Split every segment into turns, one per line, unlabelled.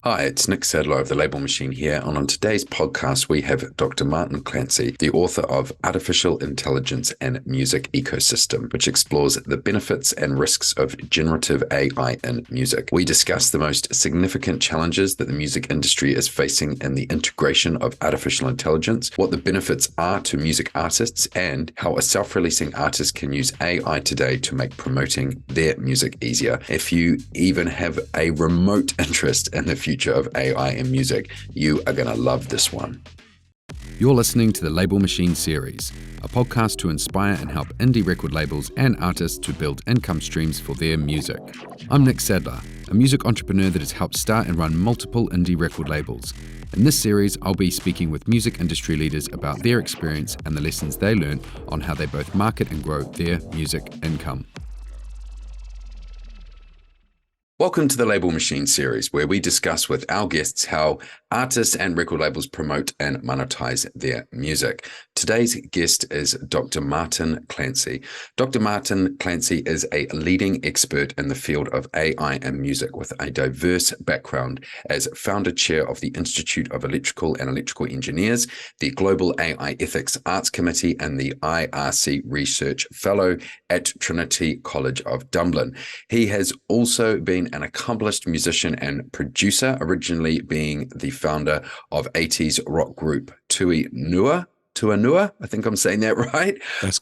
Hi, it's Nick Sadler of the Label Machine here, and on today's podcast we have Dr. Martin Clancy, the author of Artificial Intelligence and Music Ecosystem, which explores the benefits and risks of generative AI in music. We discuss the most significant challenges that the music industry is facing in the integration of artificial intelligence, what the benefits are to music artists, and how a self-releasing artist can use AI today to make promoting their music easier. If you even have a remote interest in the future of AI in music, you are going to love this one.
You're listening to the Label Machine series, a podcast to inspire and help indie record labels and artists to build income streams for their music. I'm Nick Sadler, a music entrepreneur that has helped start and run multiple indie record labels. In this series, I'll be speaking with music industry leaders about their experience and the lessons they learned on how they both market and grow their music income.
Welcome to the Label Machine series, where we discuss with our guests how artists and record labels promote and monetize their music. Today's guest is Dr. Martin Clancy. Dr. Martin Clancy is a leading expert in the field of AI and music with a diverse background as founder chair of the Institute of Electrical and Electrical Engineers, the Global AI Ethics Arts Committee, and the IRC Research Fellow at Trinity College of Dublin. He has also been an accomplished musician and producer, originally being the founder of 80s rock group Tuanua, I think I'm saying that right.
That's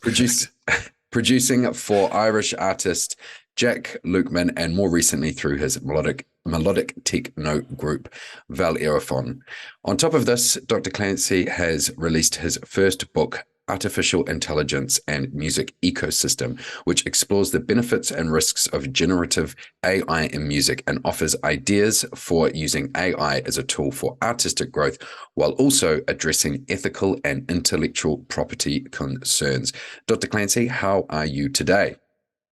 Producing for Irish artist Jack Lukeman, and more recently through his melodic techno group Valeraphon. On top of this, Dr. Clancy has released his first book, Artificial Intelligence and Music Ecosystem, which explores the benefits and risks of generative AI in music and offers ideas for using AI as a tool for artistic growth while also addressing ethical and intellectual property concerns. Dr. Clancy, how are you today?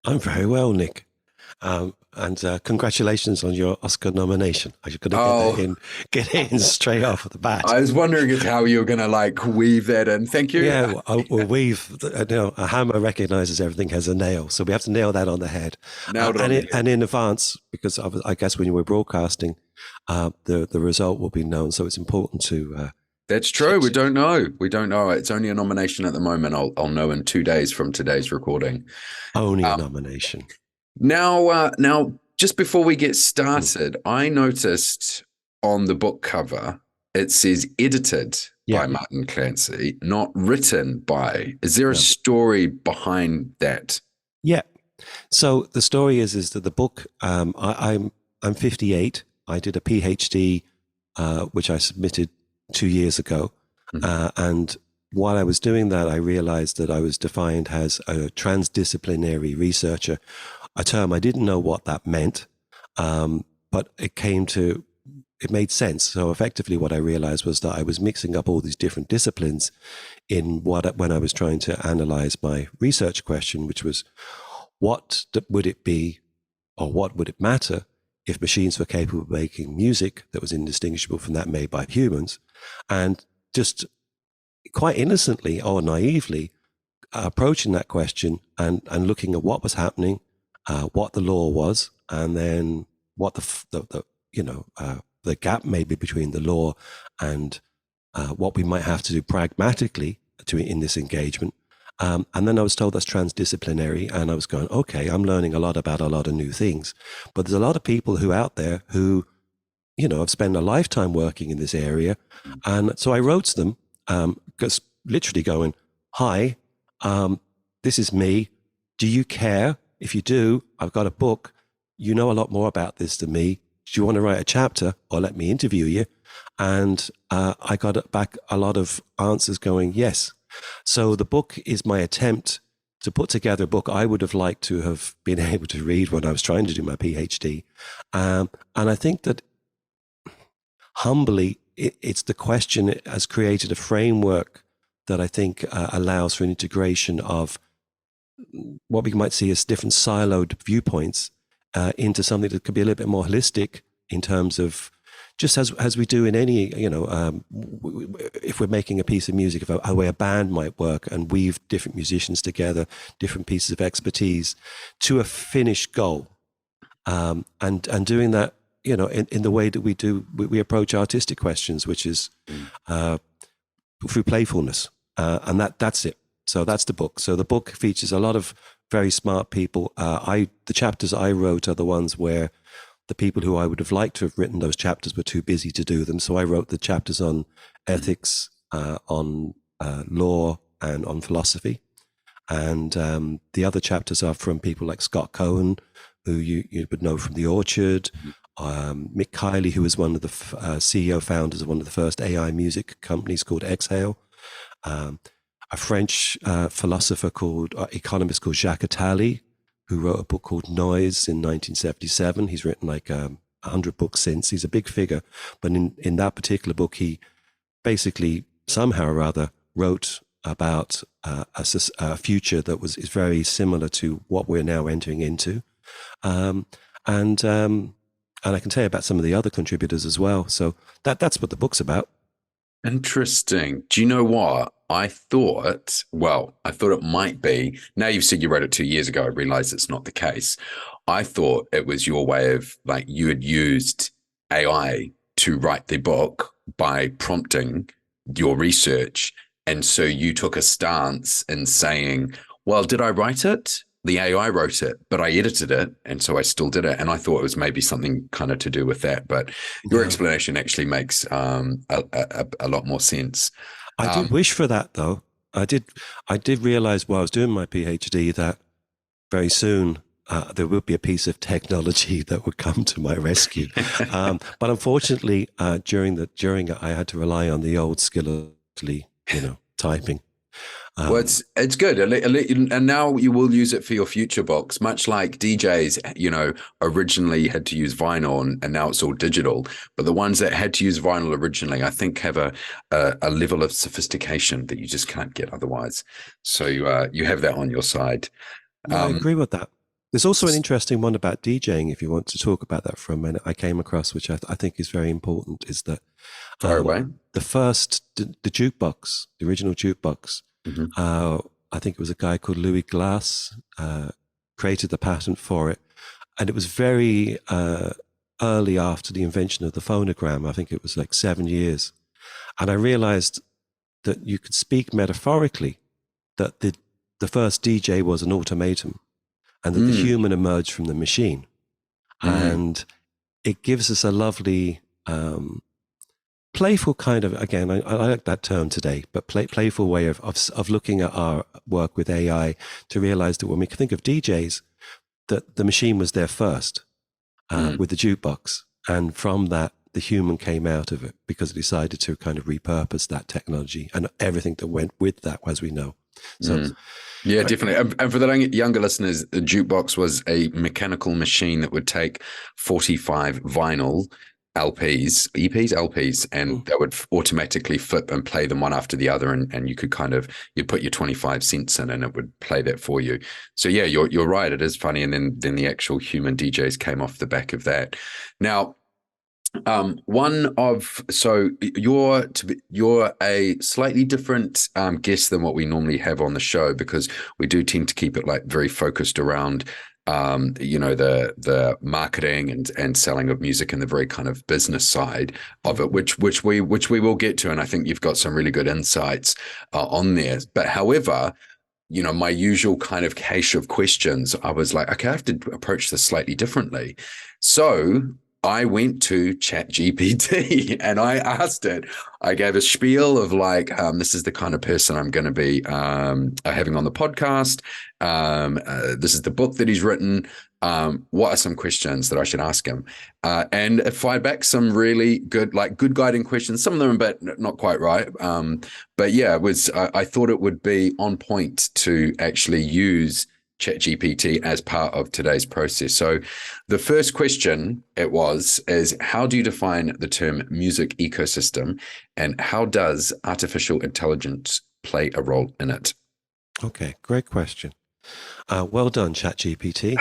I'm very well, Nick. And congratulations on your Oscar nomination. I should get it in straight off the bat.
I was wondering how you were going to weave that in. Thank you.
Yeah, well, a hammer recognizes everything has a nail, so we have to nail that on the head. And in advance, because I guess when you were broadcasting, the result will be known. So it's important to.
That's true. We don't know. It's only a nomination at the moment. I'll know in 2 days from today's recording.
Only a nomination.
Now, just before we get started, I noticed on the book cover, it says edited by Martin Clancy, not written by. Is there a story behind that?
Yeah. So the story is that the book, I'm 58. I did a PhD, which I submitted 2 years ago. And while I was doing that, I realized that I was defined as a transdisciplinary researcher, a term I didn't know what that meant, but it made sense. So effectively what I realized was that I was mixing up all these different disciplines when I was trying to analyze my research question, which was what would it be, or what would it matter if machines were capable of making music that was indistinguishable from that made by humans? And just quite innocently or naively approaching that question and looking at what was happening, what the law was, and then what the gap may be between the law and what we might have to do pragmatically in this engagement. And then I was told that's transdisciplinary, and I was going, okay, I'm learning a lot about a lot of new things. But there's a lot of people out there who, have spent a lifetime working in this area. And so I wrote to them, because literally going, hi, this is me. Do you care? If you do, I've got a book. You know a lot more about this than me. Do you want to write a chapter or let me interview you? And I got back a lot of answers going, yes. So the book is my attempt to put together a book I would have liked to have been able to read when I was trying to do my PhD. And I think that humbly, it's the question it has created a framework that I think allows for an integration of what we might see as different siloed viewpoints into something that could be a little bit more holistic in terms of just as we do in any, if we're making a piece of music, a way a band might work and weave different musicians together, different pieces of expertise to a finished goal. And doing that in the way that we approach artistic questions, which is through playfulness. And that's it. So that's the book. So the book features a lot of very smart people. The chapters I wrote are the ones where the people who I would have liked to have written those chapters were too busy to do them. So I wrote the chapters on ethics, on law, and on philosophy. And the other chapters are from people like Scott Cohen, who you would know from The Orchard, Mick Kiley, who was one of the CEO founders of one of the first AI music companies called Exhale, a French philosopher economist called Jacques Attali, who wrote a book called Noise in 1977. He's written like 100 books since. He's a big figure. But in that particular book, he basically somehow or other wrote about a future that is very similar to what we're now entering into. And I can tell you about some of the other contributors as well. So that's what the book's about.
Interesting. Do you know what? I thought it might be. Now you've said you wrote it 2 years ago, I realized it's not the case. I thought it was your way of like you had used AI to write the book by prompting your research. And so you took a stance in saying, well, did I write it? The AI wrote it, but I edited it. And so I still did it. And I thought it was maybe something kind of to do with that. But your explanation actually makes a lot more sense.
I did wish for that, though. I did realize while I was doing my PhD that very soon there would be a piece of technology that would come to my rescue. But unfortunately, during it, I had to rely on the old skill of typing.
Well, it's good, and now you will use it for your future books, much like DJs, originally had to use vinyl, and now it's all digital. But the ones that had to use vinyl originally, I think, have a level of sophistication that you just can't get otherwise. So you have that on your side.
I agree with that. There's also an interesting one about DJing, if you want to talk about that for a minute. I came across, which I think is very important, is that the first, the jukebox, the original jukebox, I think it was a guy called Louis Glass, created the patent for it. And it was very early after the invention of the phonogram. I think it was like 7 years. And I realized that you could speak metaphorically, that the first DJ was an automaton, and that the human emerged from the machine. And it gives us a lovely, playful kind of, again, I like that term today, but playful way of looking at our work with AI to realize that when we think of DJs, that the machine was there first with the jukebox. And from that, the human came out of it because it decided to kind of repurpose that technology and everything that went with that, as we know. So,
yeah, definitely. And for the younger listeners, the jukebox was a mechanical machine that would take 45 vinyl LPs, and that would automatically flip and play them one after the other. And you could you'd put your 25 cents in and it would play that for you. So yeah, you're right. It is funny. And then the actual human DJs came off the back of that. Now, you're a slightly different guest than what we normally have on the show, because we do tend to keep it like very focused around the marketing and selling of music and the very kind of business side of it, which we will get to, and I think you've got some really good insights on there. But however, my usual kind of cache of questions, I was like, okay, I have to approach this slightly differently. So I went to ChatGPT and I asked it. I gave a spiel of like, this is the kind of person I'm going to be having on the podcast. This is the book that he's written. What are some questions that I should ask him? And it fired back some really good guiding questions. Some of them, but not quite right. But yeah, I thought it would be on point to actually use ChatGPT as part of today's process. So the first question is how do you define the term music ecosystem, and how does artificial intelligence play a role in it?
Okay, great question. Well done, ChatGPT.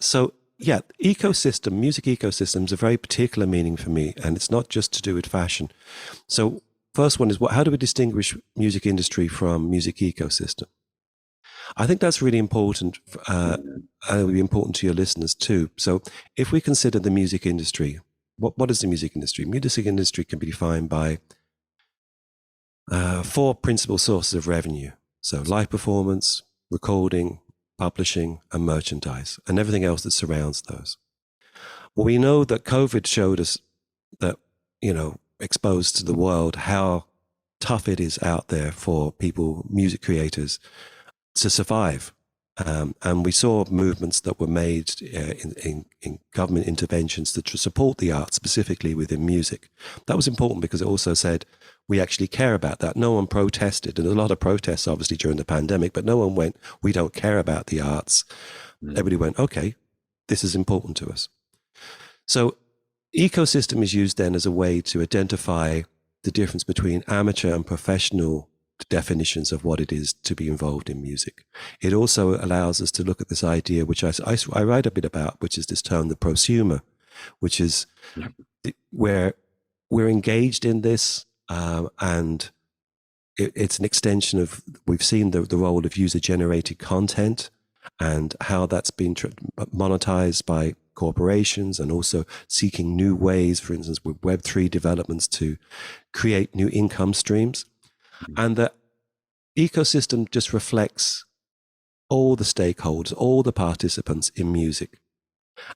So yeah, music ecosystem is a very particular meaning for me, and it's not just to do with fashion. So first one is how do we distinguish music industry from music ecosystem? I think that's really important. And it'll be important to your listeners too. So if we consider the music industry, what is the music industry? Music industry can be defined by four principal sources of revenue. So live performance, recording, publishing, and merchandise, and everything else that surrounds those. Well, we know that COVID showed us that, exposed to the world how tough it is out there for people, music creators, to survive. And we saw movements that were made in government interventions to support the arts, specifically within music. That was important because it also said we actually care about that. No one protested, and a lot of protests, obviously, during the pandemic, but no one went, we don't care about the arts. Everybody went, okay, this is important to us. So ecosystem is used then as a way to identify the difference between amateur and professional definitions of what it is to be involved in music. It also allows us to look at this idea, which I write a bit about, which is this term, the prosumer, which is where we're engaged in this, and it's an extension of, we've seen the role of user-generated content and how that's been monetized by corporations, and also seeking new ways, for instance, with Web3 developments, to create new income streams. And the ecosystem just reflects all the stakeholders, all the participants in music,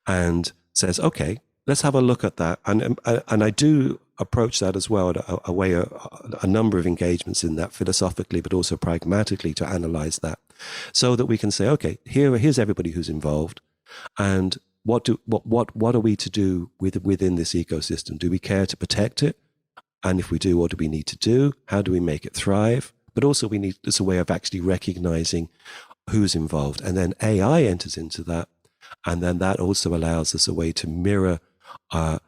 and says, okay, let's have a look at that. And I do approach that as well, a number of engagements in that, philosophically, but also pragmatically, to analyze that, so that we can say, okay, here's everybody who's involved, and what are we to do within this ecosystem? Do we care to protect it? And if we do, what do we need to do? How do we make it thrive? But also it's a way of actually recognizing who's involved. And then AI enters into that. And then that also allows us a way to mirror our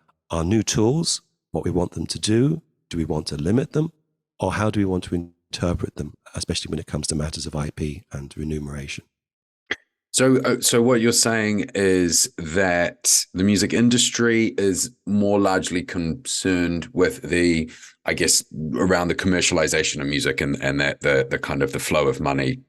new tools, what we want them to do. Do we want to limit them? Or how do we want to interpret them, especially when it comes to matters of IP and remuneration?
So what you're saying is that the music industry is more largely concerned with the, I guess, around the commercialization of music and that the kind of the flow of money,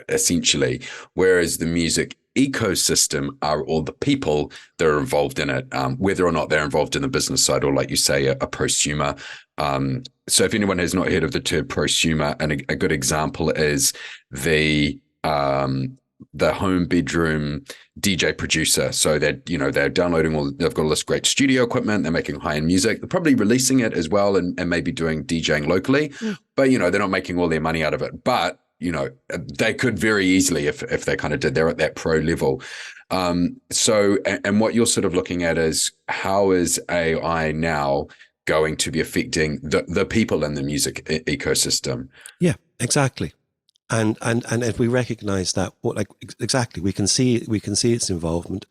essentially, whereas the music ecosystem are all the people that are involved in it, whether or not they're involved in the business side, or, like you say, a prosumer. So if anyone has not heard of the term prosumer, and a good example is the home bedroom DJ producer. So they're downloading they've got all this great studio equipment, they're making high-end music, they're probably releasing it as well, and maybe doing DJing locally, but they're not making all their money out of it. But they could very easily, if they kind of did, they're at that pro level. So what you're sort of looking at is, how is AI now going to be affecting the people in the music ecosystem?
Yeah, exactly. And if we recognize that, exactly, we can see its involvement,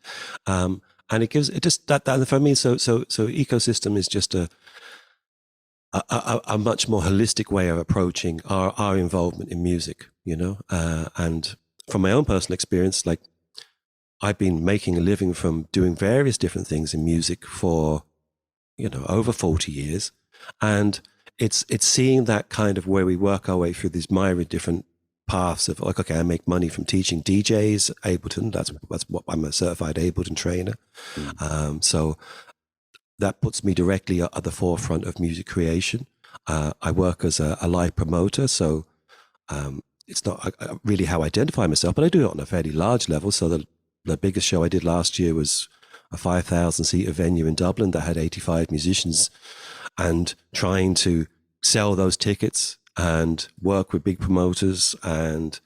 and it gives it just that for me. So ecosystem is just a much more holistic way of approaching our involvement in music, and from my own personal experience, like, I've been making a living from doing various different things in music for, over 40 years. And it's seeing that kind of where we work our way through these myriad different paths of, like, okay, I make money from teaching DJs Ableton. That's what I'm a certified Ableton trainer. So that puts me directly at the forefront of music creation. I work as a live promoter, so it's not really how I identify myself, but I do it on a fairly large level. So the biggest show I did last year was a 5,000-seater venue in Dublin that had 85 musicians, and trying to sell those tickets and work with big promoters, and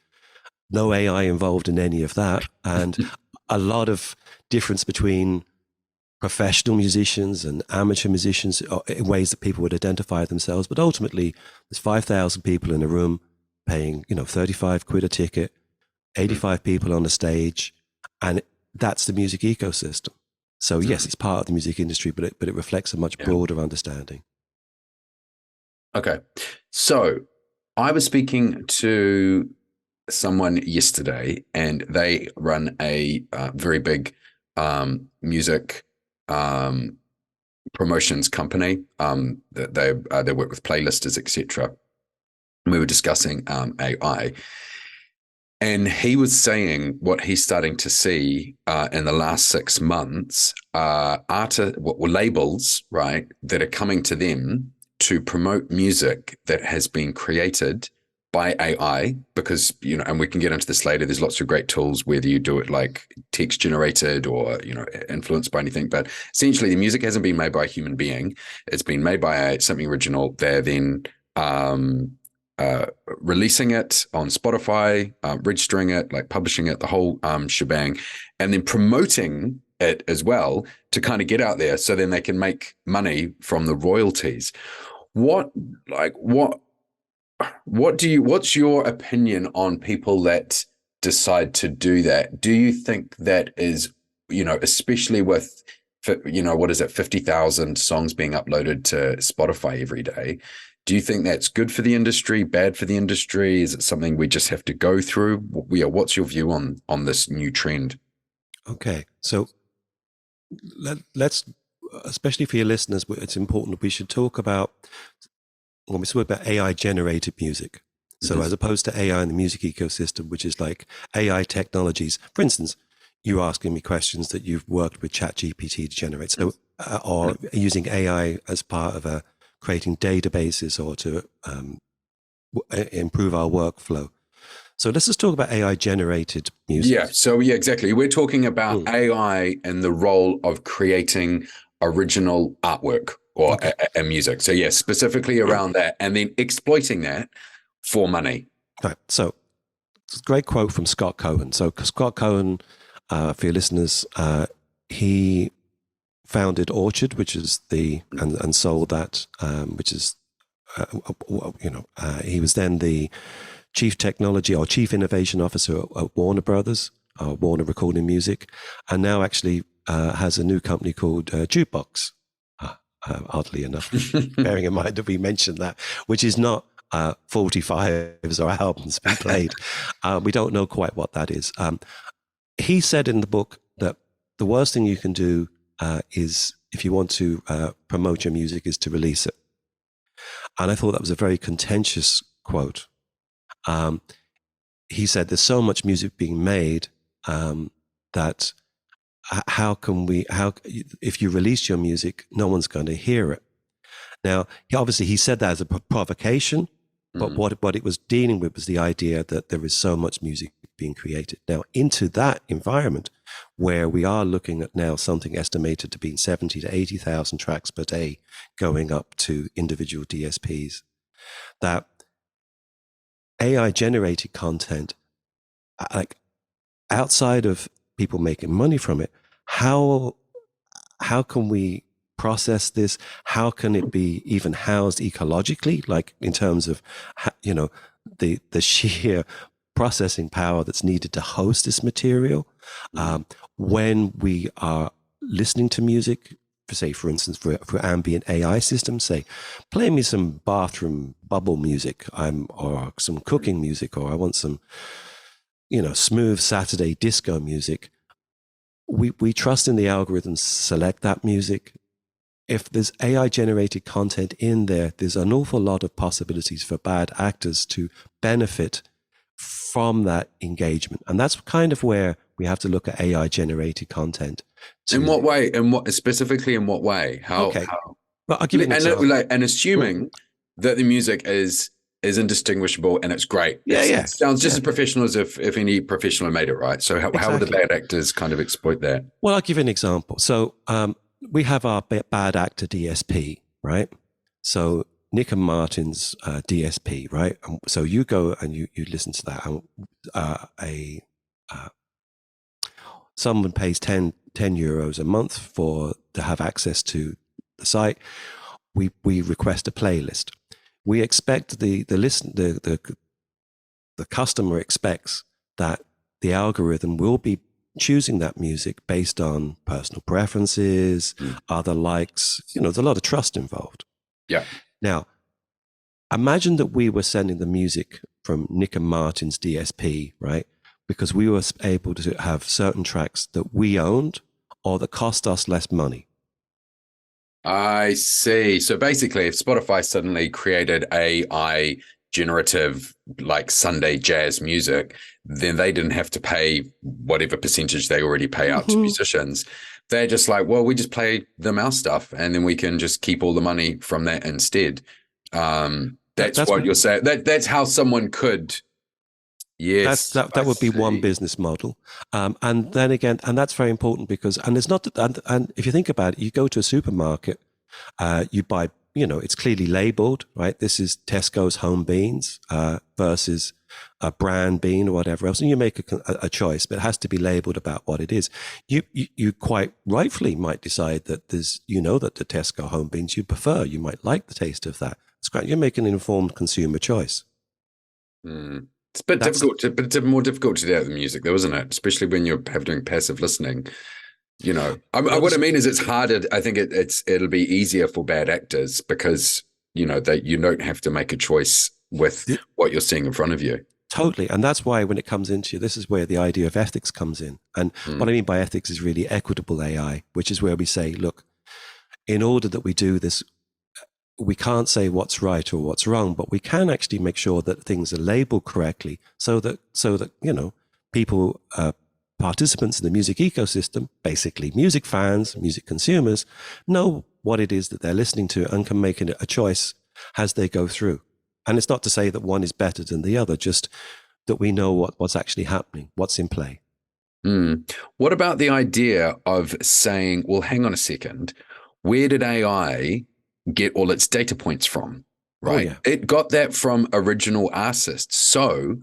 no AI involved in any of that, and a lot of difference between professional musicians and amateur musicians in ways that people would identify themselves. But ultimately, there's 5,000 people in a room paying, 35 quid a ticket, 85 people on a stage, and that's the music ecosystem. So yes, it's part of the music industry, but it reflects a much broader understanding.
Okay. So I was speaking to someone yesterday, and they run a very big music promotions company. They work with playlisters, etc. We were discussing AI, And he was saying what he's starting to see in the last 6 months are labels, right, that are coming to them to promote music that has been created by AI, because, you know, and we can get into this later, there's lots of great tools, whether you do it like text generated or, you know, influenced by anything. But essentially, the music hasn't been made by a human being. It's been made by something original. They're then releasing it on Spotify, registering it, like publishing it, the whole shebang, and then promoting it as well to kind of get out there, so then they can make money from the royalties. What's your opinion on people that decide to do that? Do you think that is, you know, especially with, you know, what is it, 50,000 songs being uploaded to Spotify every day? Do you think that's good for the industry, bad for the industry? Is it something we just have to go through? What's your view on this new trend?
Okay, so let's, especially for your listeners, it's important we should talk about, when we talk about AI-generated music. So as opposed to AI in the music ecosystem, which is like AI technologies. For instance, you're asking me questions that you've worked with ChatGPT to generate, so or using AI as part of creating databases or to improve our workflow. So let's just talk about AI-generated music.
Yeah, so yeah, exactly. We're talking about AI and the role of creating original artwork or a music. So yeah, specifically around that, and then exploiting that for money.
Right. So it's a great quote from Scott Cohen. So Scott Cohen, for your listeners, he founded Orchard, which is and sold that, which is, he was then the chief technology or chief innovation officer at Warner Brothers, Warner Recording Music, and now actually has a new company called Jukebox, oddly enough, bearing in mind that we mentioned that, which is not 45s or albums being played. We don't know quite what that is. He said in the book that the worst thing you can do is, if you want to promote your music, is to release it. And I thought that was a very contentious quote. He said there's so much music being made that if you release your music, no one's going to hear it. Now, he said that as a provocation, but what it was dealing with was the idea that there is so much music being created. Now, into that environment where we are looking at now something estimated to be 70 to 80,000 tracks per day going up to individual DSPs, that AI-generated content, like outside of people making money from it, how can we process this? How can it be even housed ecologically, like in terms of, the sheer processing power that's needed to host this material? When we are listening to music, for instance, for ambient AI systems, say, play me some bathroom bubble music, or some cooking music, or I want some, smooth Saturday disco music. We trust in the algorithms select that music. If there's AI-generated content in there, there's an awful lot of possibilities for bad actors to benefit from that engagement. And that's kind of where we have to look at AI-generated content.
In what way? Specifically in what way? How?
Well, I'll give you an example.
And assuming that the music is indistinguishable and it's great. It sounds just as professional as if any professional made it, right? So how would the bad actors kind of exploit that?
Well, I'll give you an example. So we have our bad actor DSP, right? So Nick and Martin's DSP, right? So you go and you listen to that. Someone pays 10 euros a month to have access to the site. We request a playlist. We expect the customer expects that the algorithm will be choosing that music based on personal preferences, other likes. There's a lot of trust involved.
Yeah.
Now, imagine that we were sending the music from Nick and Martin's DSP, right? Because we were able to have certain tracks that we owned or that cost us less money. I
see. So basically, if Spotify suddenly created AI generative, like Sunday jazz music, then they didn't have to pay whatever percentage they already pay out to musicians. They're just like, well, we just play them our stuff, and then we can just keep all the money from that instead. That's what you're saying. That's how someone could. Yes,
that would be one business model, and then again, and that's very important because, and it's not, and if you think about it, you go to a supermarket, you buy, it's clearly labeled, right? This is Tesco's home beans versus a brand bean or whatever else, and you make a choice, but it has to be labeled about what it is. You quite rightfully might decide that that the Tesco home beans you prefer, you might like the taste of that. It's great. You're making an informed consumer choice.
It's a bit difficult, but it's more difficult to do with music, though, isn't it? Especially when you're doing passive listening. What I mean is, it's harder. I think it'll be easier for bad actors because you don't have to make a choice with what you're seeing in front of you.
Totally, and that's why when it comes into this is where the idea of ethics comes in. And what I mean by ethics is really equitable AI, which is where we say, look, in order that we do this, we can't say what's right or what's wrong, but we can actually make sure that things are labeled correctly so that people, participants in the music ecosystem, basically music fans, music consumers, know what it is that they're listening to and can make a choice as they go through. And it's not to say that one is better than the other, just that we know what's actually happening, what's in play.
What about the idea of saying, well, hang on a second, where did AI get all its data points from, right?
Oh, yeah.
It got that from original artists. So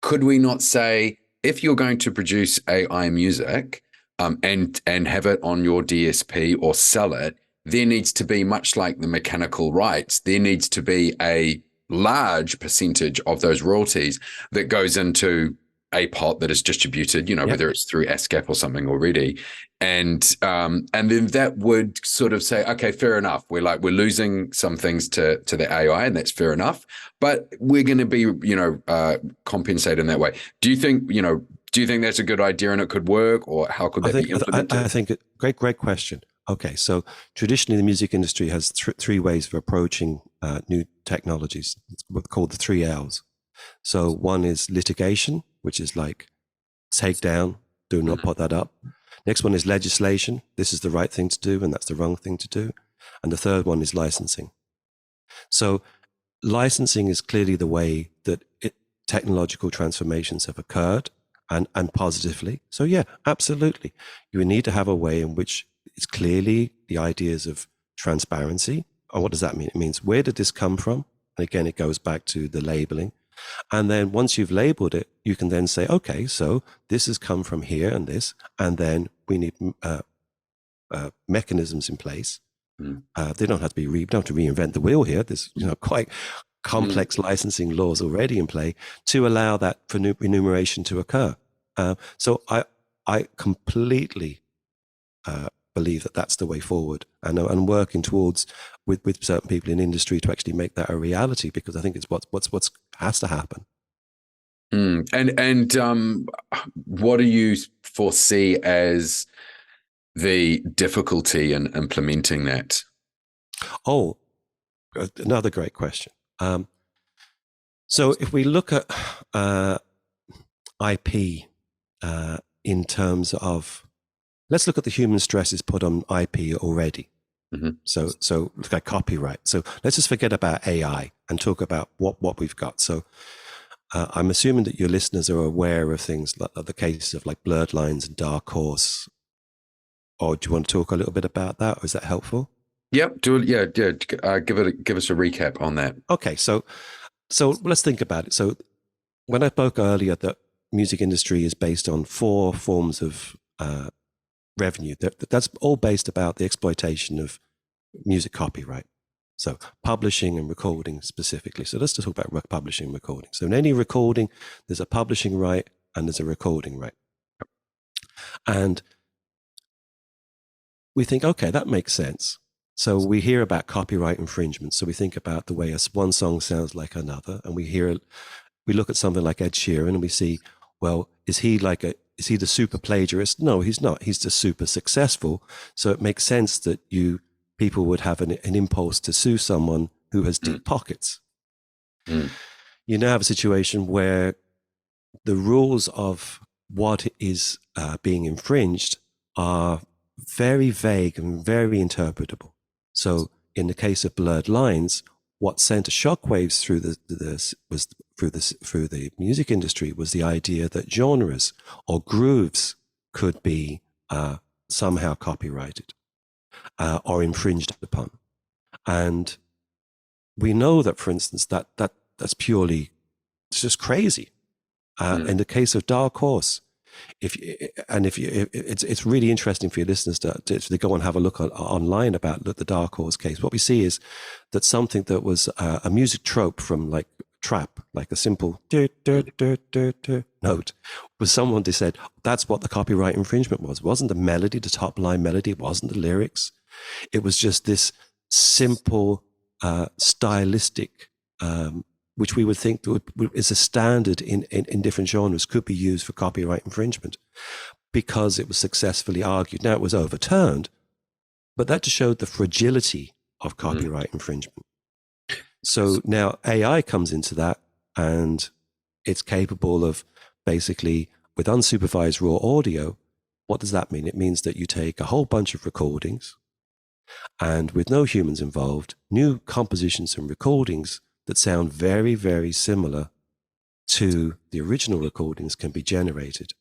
could we not say, if you're going to produce AI music and have it on your DSP or sell it, there needs to be, much like the mechanical rights, there needs to be a large percentage of those royalties that goes into a pot that is distributed, whether it's through ASCAP or something already. And then that would sort of say, okay, fair enough. We're losing some things to the AI, and that's fair enough. But we're going to be, compensated in that way. Do you think that's a good idea and it could work, or how could that be implemented?
I think great question. Okay, so traditionally the music industry has three ways of approaching new technologies. It's what's called the 3 L's. So one is litigation, which is like take down, do not put that up. Next one is legislation. This is the right thing to do and that's the wrong thing to do. And the third one is licensing. So licensing is clearly the way that technological transformations have occurred, and positively. So yeah, absolutely. You need to have a way in which it's clearly the ideas of transparency. And what does that mean? It means, where did this come from? And again, it goes back to the labeling. And then once you've labeled it, you can then say, okay, so this has come from here and this, and then we need mechanisms in place. They don't have to be we don't have to reinvent the wheel here. There's quite complex licensing laws already in play to allow that for remuneration to occur. So I completely believe that that's the way forward, and working towards with certain people in industry to actually make that a reality, because I think it's what's has to happen.
And what do you foresee as the difficulty in implementing that?
Oh, another great question. So if we look at IP in terms of, let's look at the human stresses put on IP already. So look at copyright. So let's just forget about AI and talk about what we've got. So I'm assuming that your listeners are aware of things like the cases of like blurred lines and dark horse. Or do you want to talk a little bit about that? Or is that helpful?
Yep. Give us a recap on that.
Okay. So let's think about it. So when I spoke earlier that music industry is based on 4 forms of revenue, that's all based about the exploitation of music copyright. So publishing and recording specifically. So let's just talk about publishing and recording. So in any recording, there's a publishing right and there's a recording right. And we think, okay, that makes sense. So we hear about copyright infringements. So we think about the way one song sounds like another, and we look at something like Ed Sheeran and we see, well, is he the super plagiarist? No, he's not. He's just super successful. So it makes sense that people would have an impulse to sue someone who has deep pockets. you now have a situation where the rules of what is being infringed are very vague and very interpretable. So in the case of blurred lines, what sent shockwaves through the music industry was the idea that genres or grooves could be somehow copyrighted or infringed upon. And we know that, for instance, that's purely, it's just crazy. In the case of Dark Horse, it's really interesting for your listeners to go and have a look online about the Dark Horse case. What we see is that something that was a music trope from like trap, like a simple note, was someone, they said, that's what the copyright infringement was. It wasn't the melody, the top line melody, it wasn't the lyrics. It was just this simple stylistic which we would think is a standard in different genres, could be used for copyright infringement because it was successfully argued. Now, it was overturned, but that just showed the fragility of copyright infringement. So now AI comes into that, and it's capable of basically, with unsupervised raw audio, what does that mean? It means that you take a whole bunch of recordings, and with no humans involved, new compositions and recordings that sound very, very similar to the original recordings can be generated.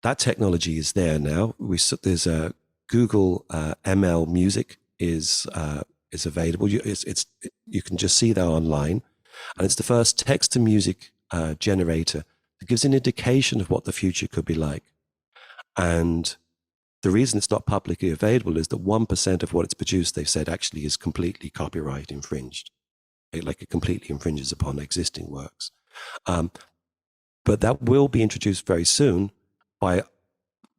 That technology is there now. There's a Google ML Music is available. You can just see that online, and it's the first text-to-music generator that gives an indication of what the future could be like. And the reason it's not publicly available is that 1% of what it's produced, they've said, actually is completely copyright infringed. Like it completely infringes upon existing works. But that will be introduced very soon by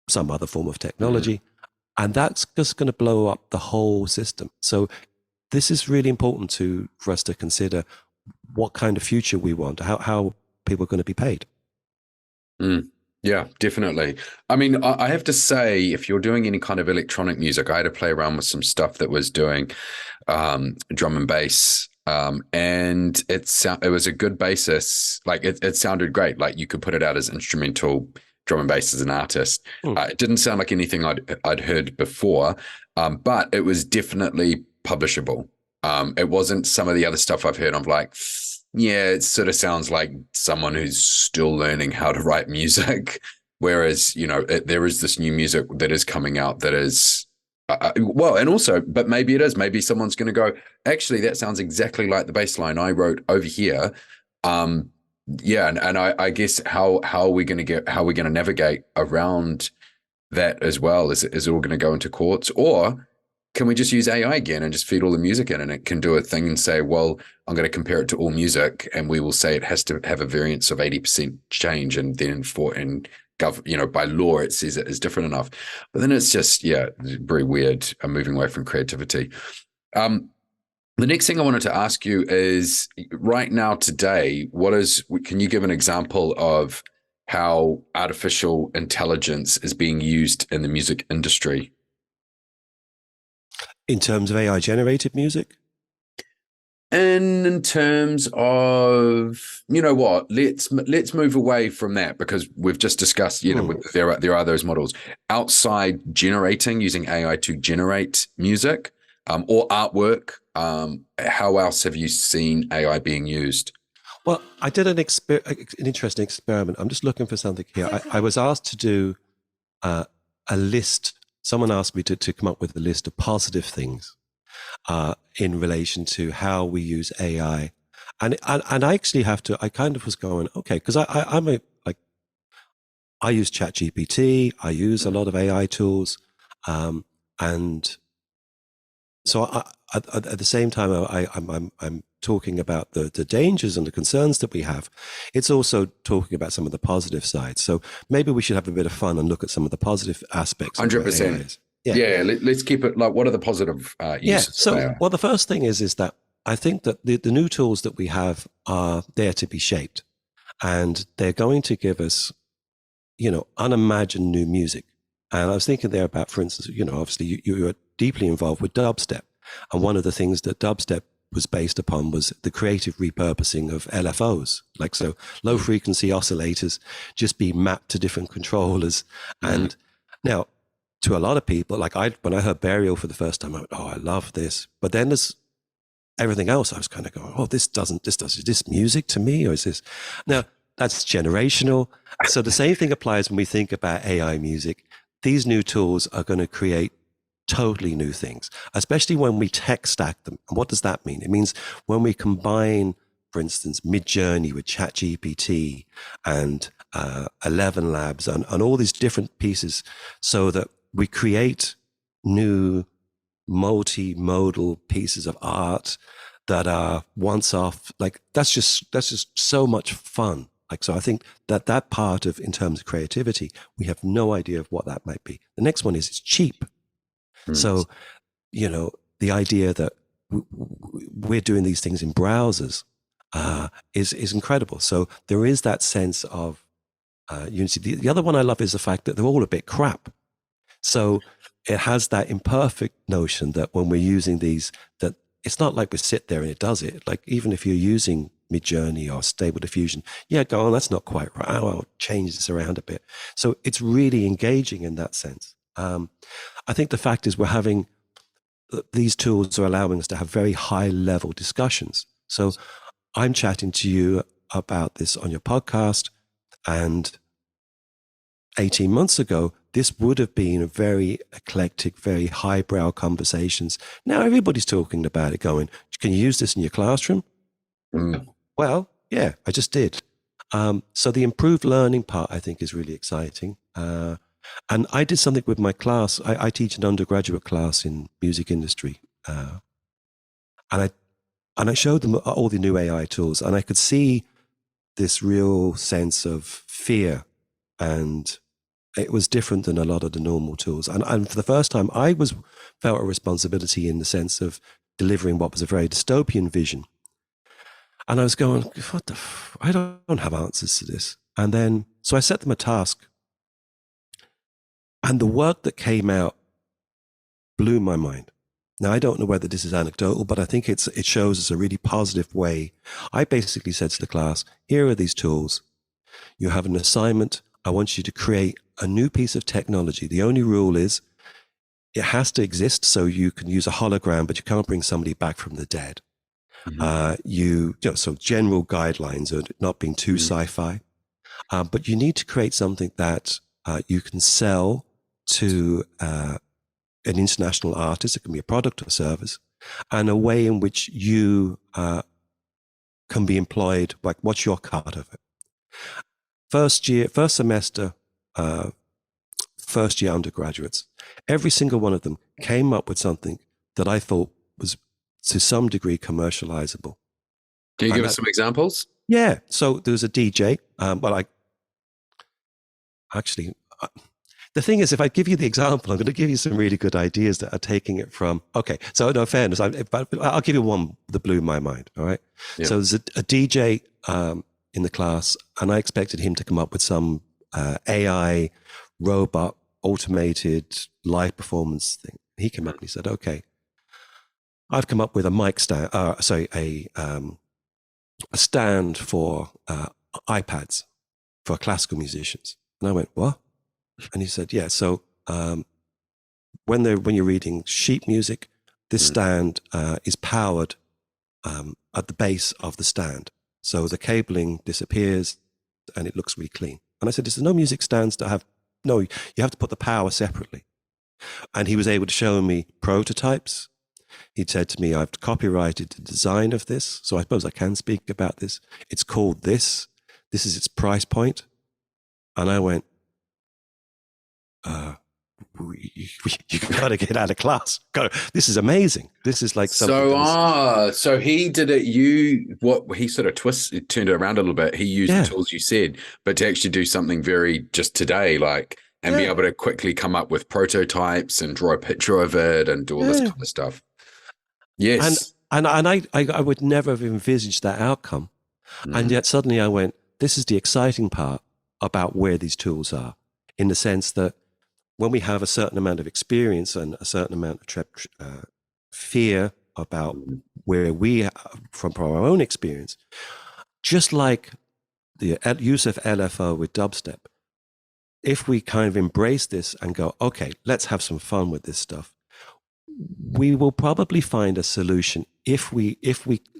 some other form of technology. And that's just going to blow up the whole system. So this is really important for us to consider what kind of future we want, how people are going to be paid.
Yeah, definitely. I mean, I have to say, if you're doing any kind of electronic music, I had to play around with some stuff that was doing drum and bass. And it was a good basis. Like it sounded great. Like you could put it out as instrumental drum and bass as an artist. It didn't sound like anything I'd heard before, but it was definitely publishable. It wasn't some of the other stuff I've heard. I'm like, yeah, it sort of sounds like someone who's still learning how to write music. Whereas, there is this new music that is coming out that is, and also, but maybe it is. Maybe someone's going to go, actually, that sounds exactly like the bass line I wrote over here. And I guess how are we going to navigate around that as well? Is it all going to go into courts, or can we just use AI again and just feed all the music in, and it can do a thing and say, well, I'm going to compare it to all music, and we will say it has to have a variance of 80% change, and then by law it says it is different enough. But then it's just, very weird. I'm moving away from creativity. The next thing I wanted to ask you is, right now today, can you give an example of how artificial intelligence is being used in the music industry?
In terms of AI generated music?
And in terms of, let's move away from that, because we've just discussed, there are those models outside generating, using AI to generate music or artwork. How else have you seen AI being used?
Well, I did an interesting experiment. I'm just looking for something here. I was asked to do a list. Someone asked me to come up with a list of positive things in relation to how we use AI. And I actually I kind of was going, okay, because I use ChatGPT, I use a lot of AI tools. And so at the same time, I'm talking about the dangers and the concerns that we have. It's also talking about some of the positive sides. So maybe we should have a bit of fun and look at some of the positive aspects.
100%. Yeah. Let's keep it like, what are the positive uses?
So, well, the first thing is that I think that the new tools that we have are there to be shaped, and they're going to give us, unimagined new music. And I was thinking there about, for instance, obviously you are deeply involved with dubstep. And one of the things that dubstep was based upon was the creative repurposing of LFOs, like so low frequency oscillators just be mapped to different controllers. And now, to a lot of people, like when I heard Burial for the first time, I went, oh, I love this. But then there's everything else. I was kind of going, oh, is this music to me, or is this? Now, that's generational. So the same thing applies when we think about AI music. These new tools are going to create totally new things, especially when we tech stack them. And what does that mean? It means when we combine, for instance, Midjourney with ChatGPT and ElevenLabs and all these different pieces, so that we create new multimodal pieces of art that are once off. Like that's just so much fun. Like, so I think that part of, in terms of creativity, we have no idea of what that might be. The next one is it's cheap. So, you know, the idea that we're doing these things in browsers is incredible. So there is that sense of unity. The other one I love is the fact that they're all a bit crap. So it has that imperfect notion that when we're using these, that it's not like we sit there and it does it. Like even if you're using Midjourney or Stable Diffusion, go on, that's not quite right. I'll change this around a bit. So it's really engaging in that sense. I think the fact is these tools are allowing us to have very high level discussions. So I'm chatting to you about this on your podcast, and 18 months ago, this would have been a very eclectic, very highbrow conversations. Now everybody's talking about it, going, can you use this in your classroom? Well, yeah, I just did. So the improved learning part, I think, is really exciting. And I did something with my class. I teach an undergraduate class in music industry. And I showed them all the new AI tools, and I could see this real sense of fear, and it was different than a lot of the normal tools. And for the first time, I felt a responsibility in the sense of delivering what was a very dystopian vision. And I was going, I don't have answers to this. And then, so I set them a task. And the work that came out blew my mind. Now, I don't know whether this is anecdotal, but I think it shows us a really positive way. I basically said to the class, here are these tools. You have an assignment. I want you to create a new piece of technology. The only rule is it has to exist, so you can use a hologram, but you can't bring somebody back from the dead. So general guidelines are not being too sci-fi, but you need to create something that you can sell to an international artist. It can be a product or service, and a way in which you can be employed. Like, what's your cut of it? First semester, first year undergraduates, every single one of them came up with something that I thought was to some degree commercializable.
Can you give us some examples?
Yeah. So there was a DJ. The thing is, if I give you the example, I'm going to give you some really good ideas that are taking it from, okay, so no fairness, I'll give you one that blew my mind, all right? Yeah. So there's a DJ in the class, and I expected him to come up with some AI robot automated live performance thing. He came up and he said, okay, I've come up with a mic stand, a stand for iPads for classical musicians. And I went, what? And he said, yeah, so when you're reading sheet music, this stand is powered at the base of the stand. So the cabling disappears and it looks really clean. And I said, there's no music stands that have, no, you have to put the power separately. And he was able to show me prototypes. He'd said to me, I've copyrighted the design of this, so I suppose I can speak about this. It's called this. This is its price point. And I went, you got to get out of class. This is amazing. This is like something.
So he did it. He sort of turned it around a little bit. He used the tools you said, but to actually do something very just today, and be able to quickly come up with prototypes and draw a picture of it and do all this kind of stuff. Yes.
And I would never have envisaged that outcome. And yet suddenly I went, this is the exciting part about where these tools are, in the sense that when we have a certain amount of experience and a certain amount of fear about where we, from our own experience, just like the use of LFO with dubstep, if we kind of embrace this and go, okay, let's have some fun with this stuff, we will probably find a solution if we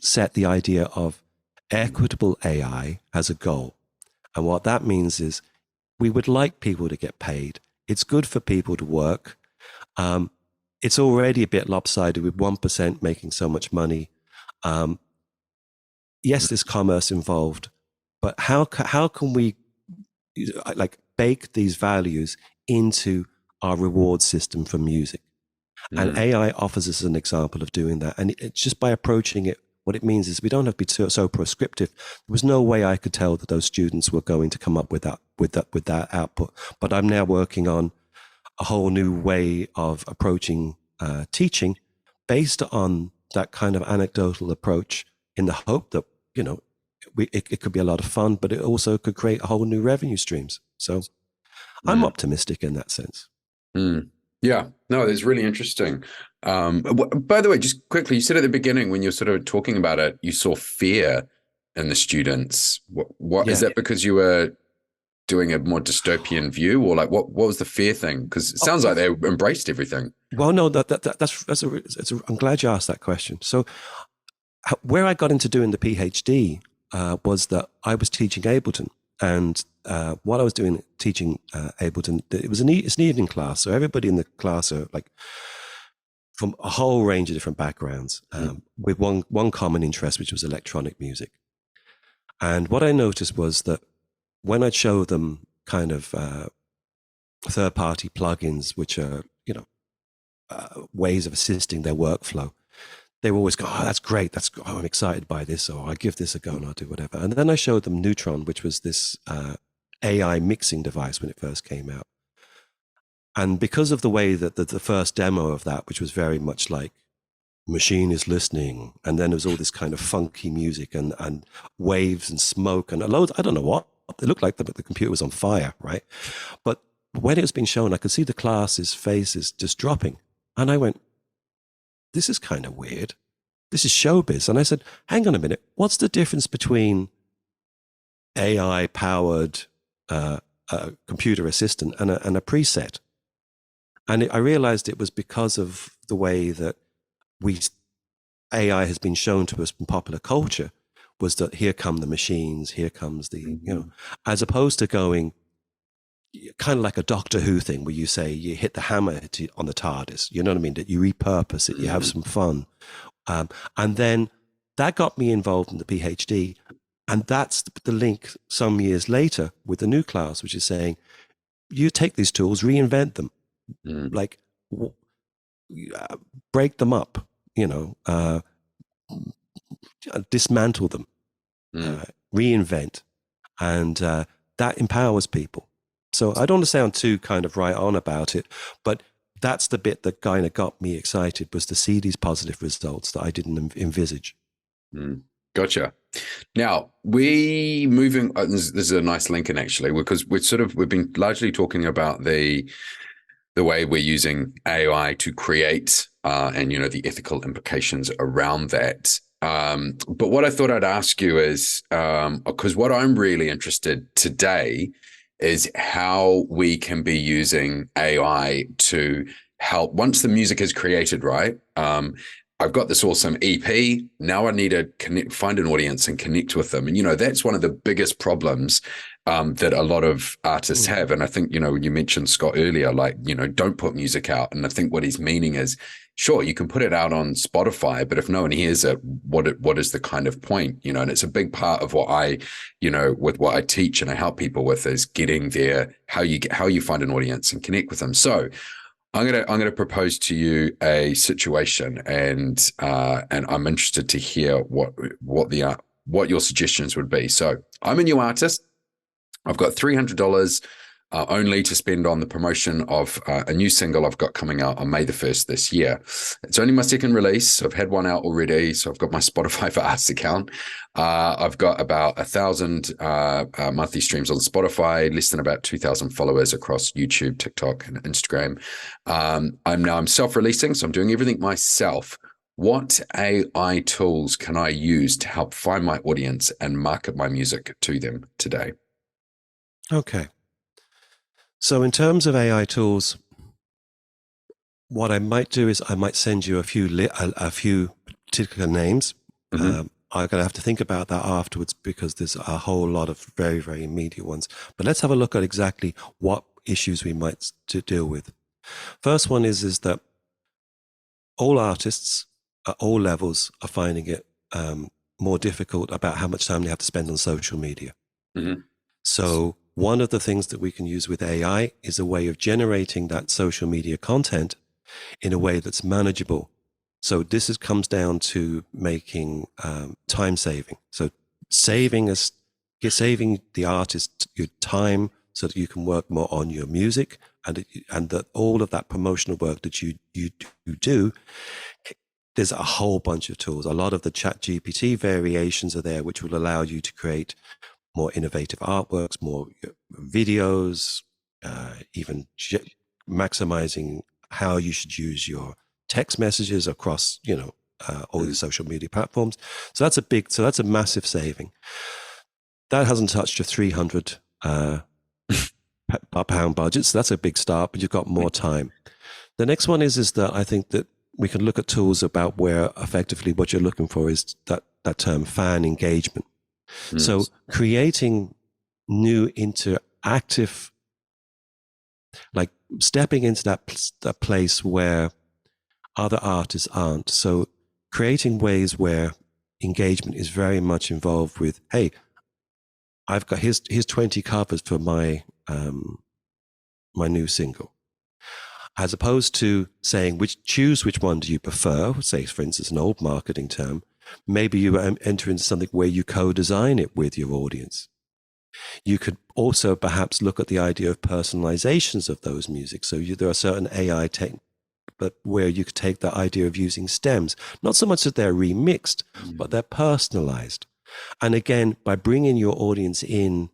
set the idea of equitable AI as a goal. And what that means is we would like people to get paid. It's good for people to work. It's already a bit lopsided with 1% making so much money. Yes, there's commerce involved, but how can we like bake these values into our reward system for music? And AI offers us an example of doing that. And it's just by approaching it, what it means is we don't have to be so prescriptive. There was no way I could tell that those students were going to come up with that output. But I'm now working on a whole new way of approaching teaching based on that kind of anecdotal approach, in the hope that, you know, it could be a lot of fun, but it also could create a whole new revenue streams. So I'm optimistic in that sense.
Yeah, no, it's really interesting. By the way, just quickly, you said at the beginning when you're sort of talking about it, you saw fear in the students. What is that because you were doing a more dystopian view, or like what was the fear thing? Because it sounds like they embraced everything.
Well, no, I'm glad you asked that question. So where I got into doing the PhD was that I was teaching Ableton. And while I was teaching Ableton, it's an evening class. So everybody in the class are like from a whole range of different backgrounds, with one common interest, which was electronic music. And what I noticed was that when I'd show them kind of third-party plugins, which are, you know, ways of assisting their workflow, they were always go, oh, that's great. I'm excited by this, or I give this a go and I'll do whatever. And then I showed them Neutron, which was this AI mixing device when it first came out. And because of the way that the first demo of that, which was very much like machine is listening, and then there was all this kind of funky music and waves and smoke and loads, I don't know what, it looked like the computer was on fire, right? But when it was being shown, I could see the class's faces just dropping. And I went, this is kind of weird. This is showbiz. And I said, hang on a minute. What's the difference between AI-powered computer assistant and a preset? And I realized it was because of the way that AI has been shown to us in popular culture, was that here come the machines, here comes the, you know, as opposed to going, kind of like a Doctor Who thing where you say you hit the hammer on the TARDIS, you know what I mean? That you repurpose it, you have some fun. And then that got me involved in the PhD. And that's the link some years later with the new class, which is saying, you take these tools, reinvent them, like break them up, you know, dismantle them, reinvent. And that empowers people. So I don't want to sound too kind of right on about it, but that's the bit that kind of got me excited, was to see these positive results that I didn't envisage.
Gotcha. Now we moving. This is a nice link in actually, because we've been largely talking about the way we're using AI to create, and you know the ethical implications around that. But what I thought I'd ask you is, because what I'm really interested today is how we can be using AI to help once the music is created, right? I've got this awesome EP. Now I need to find an audience and connect with them. And, you know, that's one of the biggest problems that a lot of artists have. And I think, you know, you mentioned Scott earlier, like, you know, don't put music out. And I think what he's meaning is, sure, you can put it out on Spotify, but if no one hears it, what is the kind of point, you know? And it's a big part of what I, you know, with what I teach and I help people with is getting there, how you find an audience and connect with them. So I'm gonna propose to you a situation, and I'm interested to hear what your suggestions would be. So I'm a new artist. I've got $300 only to spend on the promotion of a new single I've got coming out on May the 1st this year. It's only my second release. I've had one out already. So I've got my Spotify for Arts account. I've got about 1,000 monthly streams on Spotify, less than about 2,000 followers across YouTube, TikTok, and Instagram. I'm self-releasing, so I'm doing everything myself. what AI tools can I use to help find my audience and market my music to them today?
Okay. So in terms of AI tools, what I might do is I might send you a few particular names.
Mm-hmm.
I'm going to have to think about that afterwards because there's a whole lot of very, very immediate ones. But let's have a look at exactly what issues we might to deal with. First one is that all artists at all levels are finding it more difficult about how much time they have to spend on social media.
Mm-hmm.
So one of the things that we can use with AI is a way of generating that social media content in a way that's manageable. So this comes down to making time saving. So saving the artist your time so that you can work more on your music, and that all of that promotional work that you do. There's a whole bunch of tools. A lot of the ChatGPT variations are there, which will allow you to create more innovative artworks, more videos, even maximizing how you should use your text messages across, all the social media platforms. So that's a massive saving. That hasn't touched your 300 pound budget. So that's a big start, but you've got more time. The next one is that I think that we can look at tools about where effectively what you're looking for is that term fan engagement. So creating new interactive, like stepping into that place where other artists aren't. So creating ways where engagement is very much involved with, hey, I've got here's 20 covers for my my new single, as opposed to saying choose which one do you prefer. Say, for instance, an old marketing term. Maybe you enter into something where you co-design it with your audience. You could also perhaps look at the idea of personalizations of those music. So there are certain AI tech, but where you could take that idea of using stems, not so much that they're remixed, but they're personalized. And again, by bringing your audience in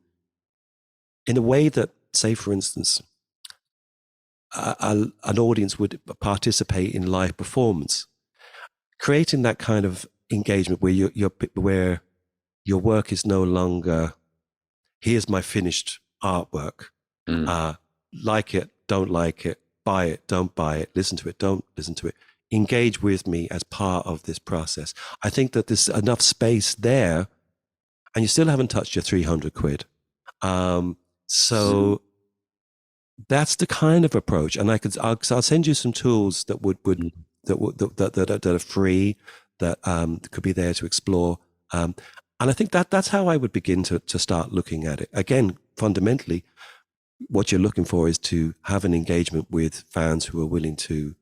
a way that, say, for instance, an audience would participate in live performance, creating that kind of engagement where where your work is no longer, here's my finished artwork, like it, don't like it, buy it, don't buy it, listen to it, don't listen to it, engage with me as part of this process. I think that there's enough space there, and you still haven't touched your 300 quid. So that's the kind of approach. And I'll send you some tools that that are free, that could be there to explore. And I think that's how I would begin to start looking at it. Again, fundamentally, what you're looking for is to have an engagement with fans who are willing to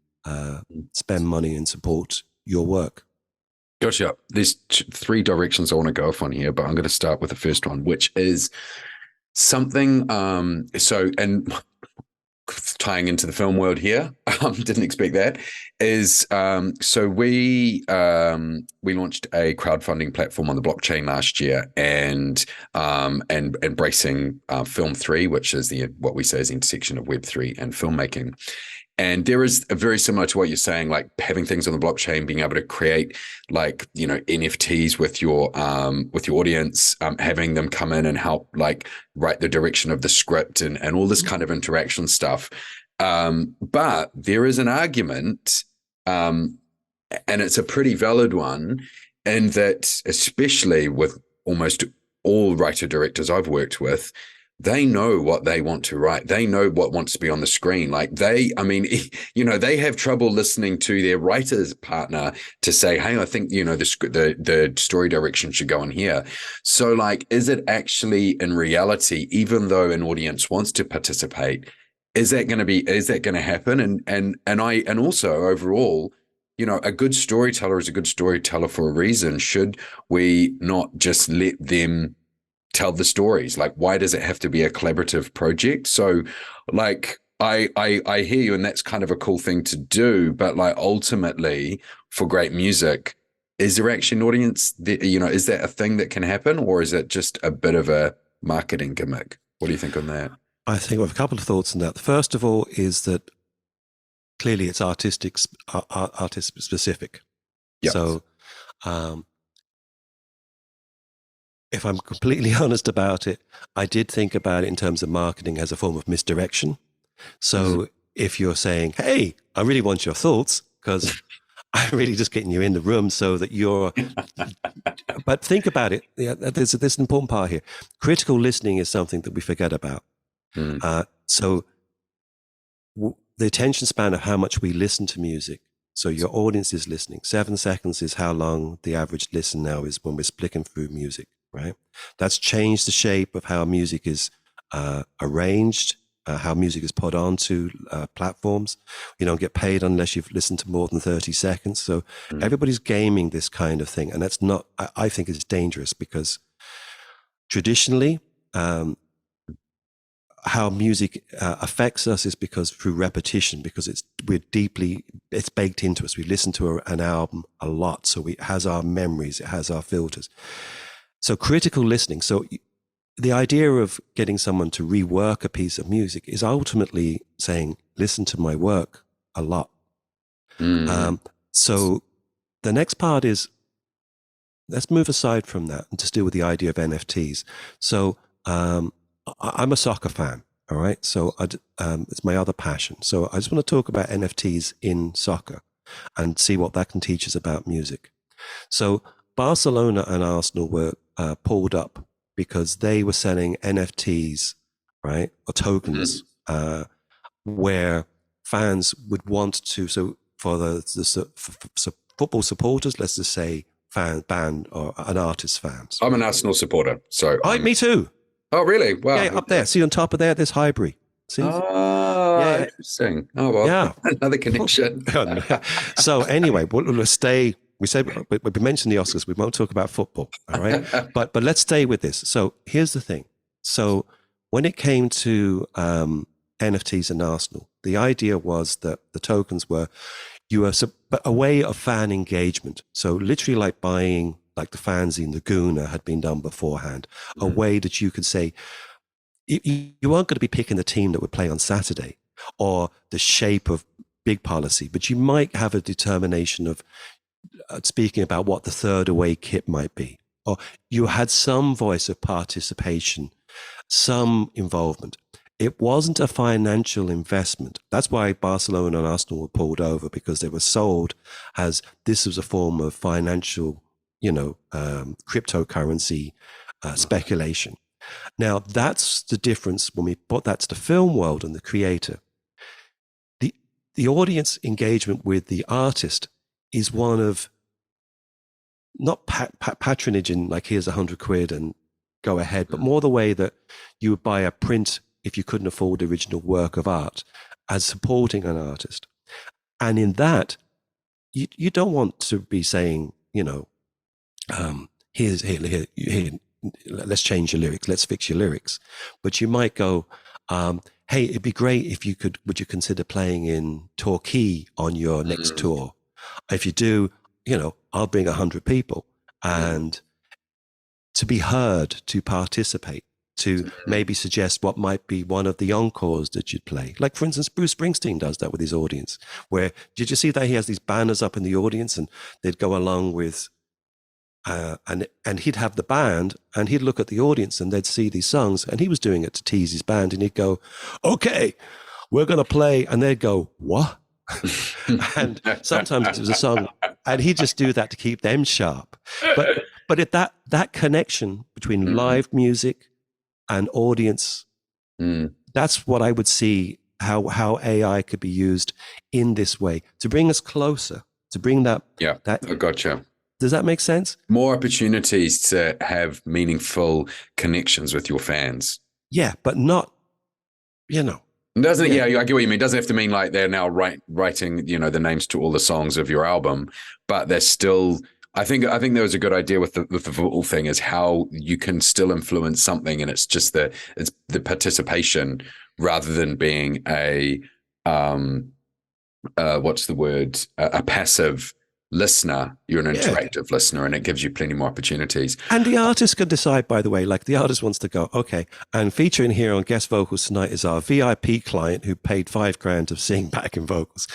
spend money and support your work.
Gotcha. There's three directions I want to go off on here, but I'm going to start with the first one, which is something. And tying into the film world here, didn't expect that. So we launched a crowdfunding platform on the blockchain last year, and embracing Film 3, which is what we say is the intersection of Web 3 and filmmaking. And there is a very similar to what you're saying, like having things on the blockchain, being able to create like, NFTs with your audience, having them come in and help like write the direction of the script and all this kind of interaction stuff. But there is an argument, and it's a pretty valid one, in that especially with almost all writer directors I've worked with, they know what they want to write. They know what wants to be on the screen. Like they have trouble listening to their writer's partner to say, hey, I think, the story direction should go in here. So like, is it actually in reality, even though an audience wants to participate, is that going to happen? And also overall, a good storyteller is a good storyteller for a reason. Should we not just let them tell the stories? Like, why does it have to be a collaborative project? So like, I hear you, and that's kind of a cool thing to do, but like ultimately for great music, is there actually an audience that, is that a thing that can happen, or is it just a bit of a marketing gimmick? What do you think on that?
I think I have a couple of thoughts on that. The first of all is that clearly it's artist specific.
Yes.
So if I'm completely honest about it, I did think about it in terms of marketing as a form of misdirection. So if you're saying, hey, I really want your thoughts because I'm really just getting you in the room so that you're, but think about it. Yeah, there's an important part here. Critical listening is something that we forget about. So the attention span of how much we listen to music. So your audience is listening. 7 seconds is how long the average listen now is when we're flicking through music, right? That's changed the shape of how music is arranged, how music is put onto platforms. You don't get paid unless you've listened to more than 30 seconds. So everybody's gaming this kind of thing. And that's not, I think it's dangerous because traditionally, how music affects us is because through repetition, because it's baked into us. We listen to an album a lot, so it has our memories, it has our filters. So critical listening. So the idea of getting someone to rework a piece of music is ultimately saying, listen to my work a lot. So the next part is, let's move aside from that and just deal with the idea of NFTs. So I'm a soccer fan, all right? So it's my other passion. So I just want to talk about NFTs in soccer and see what that can teach us about music. So Barcelona and Arsenal were pulled up because they were selling NFTs, right, or tokens, where fans would want to, so for the football supporters, let's just say band or an artist fans.
I'm an Arsenal supporter, so...
Me too.
Oh, really? Wow.
Yeah, up there. See, on top of there's Highbury. See?
Oh, yeah. Interesting. Oh, well, yeah. Another connection.
So anyway, let's stay. We mentioned the Oscars. We won't talk about football, all right? but let's stay with this. So here's the thing. So when it came to NFTs and Arsenal, the idea was that the tokens were a way of fan engagement. So literally like buying, like the fanzine, the Guna had been done beforehand, a way that you could say, you weren't going to be picking the team that would play on Saturday or the shape of big policy, but you might have a determination of speaking about what the third away kit might be, or you had some voice of participation, some involvement. It wasn't a financial investment. That's why Barcelona and Arsenal were pulled over, because they were sold as this was a form of financial, cryptocurrency speculation. Now, that's the difference when we put that to the film world and the creator. The audience engagement with the artist is one of not patronage in like, here's £100 and go ahead, but more the way that you would buy a print if you couldn't afford the original work of art, as supporting an artist. And in that, you don't want to be saying, here, let's change your lyrics, let's fix your lyrics. But you might go, hey, it'd be great if would you consider playing in Torquay on your next tour? If you do, I'll bring 100 people. And to be heard, to participate, to maybe suggest what might be one of the encores that you'd play. Like, for instance, Bruce Springsteen does that with his audience, where, did you see that he has these banners up in the audience and they'd go along with, and he'd have the band and he'd look at the audience and they'd see these songs, and he was doing it to tease his band, and he'd go, okay, we're going to play. And they'd go, what? And sometimes it was a song and he'd just do that to keep them sharp. But at that connection between live music and audience, that's what I would see how AI could be used in this way to bring us closer, to bring that.
Yeah, I gotcha.
Does that make sense?
More opportunities to have meaningful connections with your fans.
Yeah, but not,
Doesn't I get what you mean. It doesn't have to mean like they're now writing, the names to all the songs of your album, but they're still. I think there was a good idea with the football thing, is how you can still influence something, and it's just it's the participation rather than being a what's the word, a passive listener. You're an interactive listener, and it gives you plenty more opportunities.
And the artist can decide, by the way, like the artist wants to go, okay, and featuring here on guest vocals tonight is our VIP client who paid $5,000 to sing backing vocals.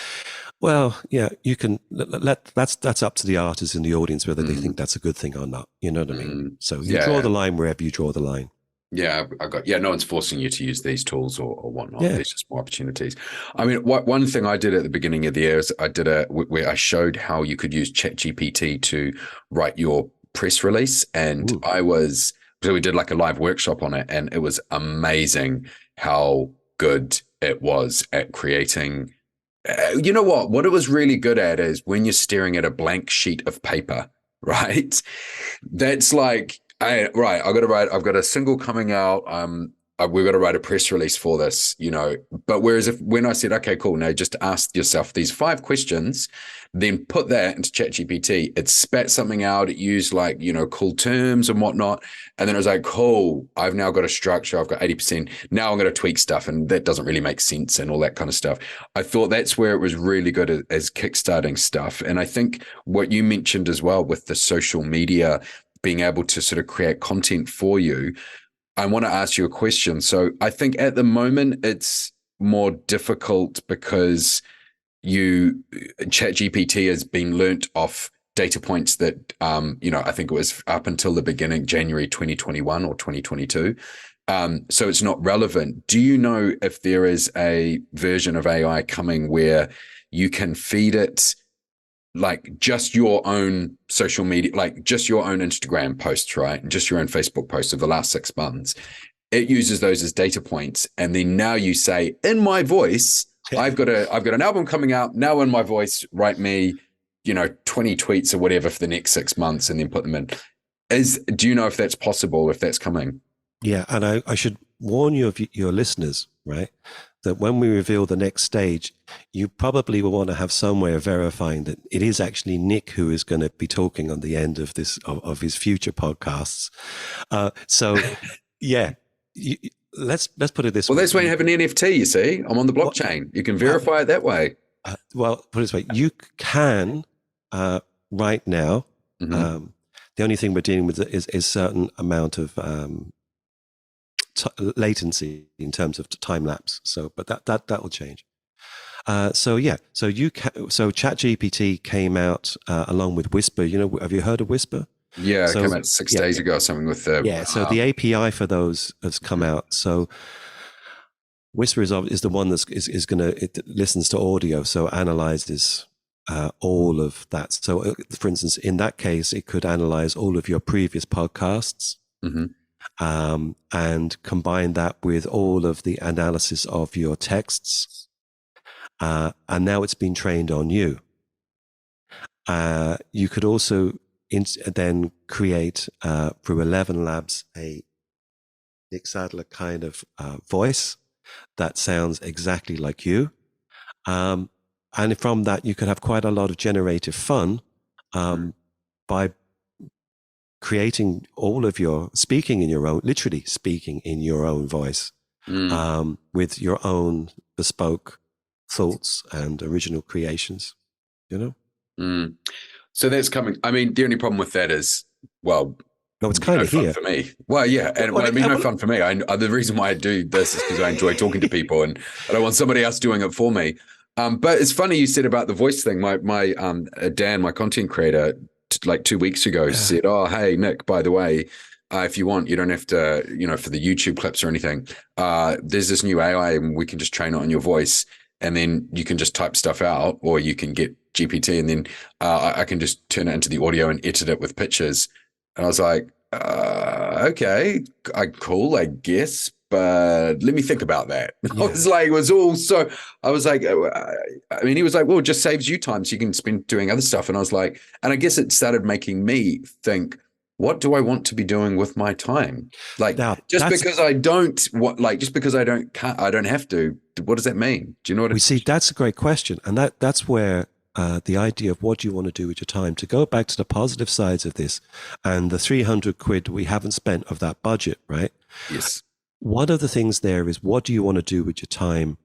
Well, yeah, you can that's up to the artist in the audience whether they think that's a good thing or not. You know what I mean? So you draw the line wherever you draw the line.
Yeah, no one's forcing you to use these tools or whatnot.
Yeah.
There's just more opportunities. I mean, one thing I did at the beginning of the year is I did where I showed how you could use ChatGPT to write your press release. And so we did like a live workshop on it, and it was amazing how good it was at creating. You know what it was really good at is when you're staring at a blank sheet of paper, right? That's like, I've got a single coming out. We've got to write a press release for this, But whereas when I said, okay, cool, now just ask yourself these 5 questions, then put that into ChatGPT, it spat something out. It used cool terms and whatnot. And then it was like, cool, I've now got a structure. I've got 80%. Now I'm going to tweak stuff. And that doesn't really make sense and all that kind of stuff. I thought that's where it was really good as kickstarting stuff. And I think what you mentioned as well with the social media, being able to sort of create content for you, I want to ask you a question. So I think at the moment it's more difficult because ChatGPT has been learnt off data points that, I think it was up until the beginning, January 2021 or 2022. So it's not relevant. Do you know if there is a version of AI coming where you can feed it like just your own social media, like just your own Instagram posts, right? And just your own Facebook posts of the last 6 months. It uses those as data points. And then now you say, in my voice, I've got an album coming out now in my voice, write me, 20 tweets or whatever for the next 6 months and then put them in. Do you know if that's possible, if that's coming?
Yeah. And I should warn you of your listeners, right? That when we reveal the next stage, you probably will want to have some way of verifying that it is actually Nick who is going to be talking on the end of this, of his future podcasts. Yeah, let's put it this way.
Well, that's why you have an NFT, you see. I'm on the blockchain. You can verify it that way.
Well, put it this way. You can, right now, the only thing we're dealing with is certain amount of latency in terms of time lapse. So, but that will change. So ChatGPT came out along with Whisper. Have you heard of Whisper?
Yeah, it came out 6 days ago. Something with the
So the API for those has come out. So Whisper is the one it listens to audio, so analyzes all of that. So, for instance, in that case, it could analyze all of your previous podcasts. And combine that with all of the analysis of your texts. And now it's been trained on you. You could also then create, through ElevenLabs, a Nick Sadler kind of voice that sounds exactly like you. And from that, you could have quite a lot of generative fun by creating all of your literally speaking in your own voice, with your own bespoke thoughts and original creations,
So that's coming. I mean, the only problem with that is, well,
no, it's kind of here
for me. Well, yeah, and no fun for me. The reason why I do this is because I enjoy talking to people, and I don't want somebody else doing it for me. But it's funny you said about the voice thing. My Dan, my content creator, like 2 weeks ago, said, "Oh, hey Nick, by the way, if you want, you don't have to, for the YouTube clips or anything. There's this new AI, and we can just train it on your voice, and then you can just type stuff out, or you can get GPT, and then I can just turn it into the audio and edit it with pictures." And I was like, "Okay, cool, I guess." But let me think about that. Yeah. I was like, he was like, well, it just saves you time so you can spend doing other stuff. And I was like, and I guess it started making me think, what do I want to be doing with my time? Like, just because I don't have to, what does that mean? Do you know what I mean?
See, that's a great question. And that's where the idea of what do you want to do with your time, to go back to the positive sides of this and the 300 quid we haven't spent of that budget, right?
Yes.
One of the things there is, what do you want to do with your time?